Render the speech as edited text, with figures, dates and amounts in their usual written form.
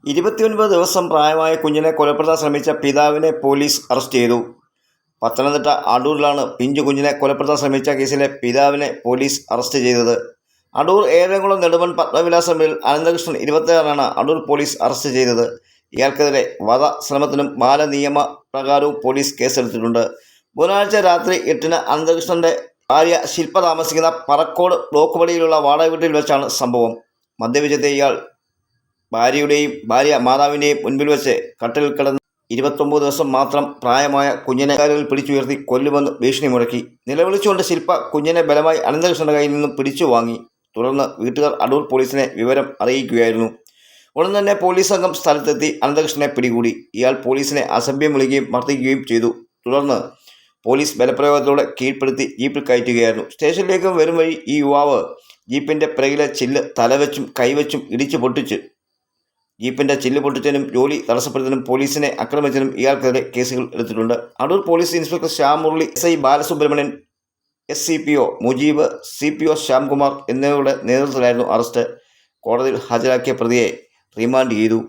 29 ദിവസം പ്രായമായ കുഞ്ഞിനെ കൊലപ്പെടുത്താൻ ശ്രമിച്ച പിതാവിനെ പോലീസ് അറസ്റ്റ് ചെയ്തു. പത്തനംതിട്ട അടൂരിലാണ് പിഞ്ചു കുഞ്ഞിനെ കൊലപ്പെടുത്താൻ ശ്രമിച്ച കേസിലെ പിതാവിനെ പോലീസ് അറസ്റ്റ് ചെയ്തത്. അടൂർ ഏഴംകുളം നെടുമൺ പത്മവിലാസം അനന്തകൃഷ്ണൻ 26 അടൂർ പോലീസ് അറസ്റ്റ് ചെയ്തത്. ഇയാൾക്കെതിരെ വധശ്രമത്തിനും ബാലനിയമ പ്രകാരവും പോലീസ് കേസെടുത്തിട്ടുണ്ട്. ബുധനാഴ്ച രാത്രി 8 അനന്തകൃഷ്ണന്റെ ഭാര്യ ശില്പ താമസിക്കുന്ന പറക്കോട് ബ്ലോക്ക് പടിയിലുള്ള വാടക വീട്ടിൽ വെച്ചാണ് സംഭവം. മദ്യപിച്ചെത്തിയ ഇയാൾ ഭാര്യ മാതാവിൻ്റെയും മുൻപിൽ വെച്ച് കട്ടിലിൽ കിടന്ന് 29 ദിവസം മാത്രം പ്രായമായ കുഞ്ഞിനെ കാലുകളിൽ പിടിച്ചുയർത്തി കൊല്ലുമെന്ന് ഭീഷണി മുഴക്കി. നിലവിളിച്ചുകൊണ്ട് ശില്പ കുഞ്ഞിനെ ബലമായി അനന്തകൃഷ്ണന്റെ കയ്യിൽ നിന്നും പിടിച്ചു വാങ്ങി. തുടർന്ന് വീട്ടുകാർ അടൂർ പോലീസിനെ വിവരം അറിയിക്കുകയായിരുന്നു. ഉടൻ തന്നെ പോലീസ് സംഘം സ്ഥലത്തെത്തി അനന്തകൃഷ്ണനെ പിടികൂടി. ഇയാൾ പോലീസിനെ അസഭ്യം വിളിക്കുകയും മർദ്ദിക്കുകയും ചെയ്തു. തുടർന്ന് പോലീസ് ബലപ്രയോഗത്തോടെ കീഴ്പ്പെടുത്തി ജീപ്പിൽ കയറ്റുകയായിരുന്നു. സ്റ്റേഷനിലേക്ക് വരും വഴി ഈ യുവാവ് ജീപ്പിന്റെ പിറകിലെ ചില്ല് തലവെച്ചും കൈവച്ചും ഇടിച്ചു പൊട്ടിച്ച് ജീപ്പിന്റെ ചില്ല് പൊട്ടിച്ചതിനും ജോലി തടസ്സപ്പെടുത്തതിനും പോലീസിനെ ആക്രമിച്ചതിനും ഇയാൾക്കെതിരെ കേസുകൾ എടുത്തിട്ടുണ്ട്. Adoor police inspector Shyam Murali, SI Balasubramanian, SCPO Mujeeb, CPO Shyamkumar എന്നിവരുടെ നേതൃത്വത്തിലായിരുന്നു അറസ്റ്റ്. കോടതിയിൽ ഹാജരാക്കിയ പ്രതിയെ റിമാൻഡ് ചെയ്തു.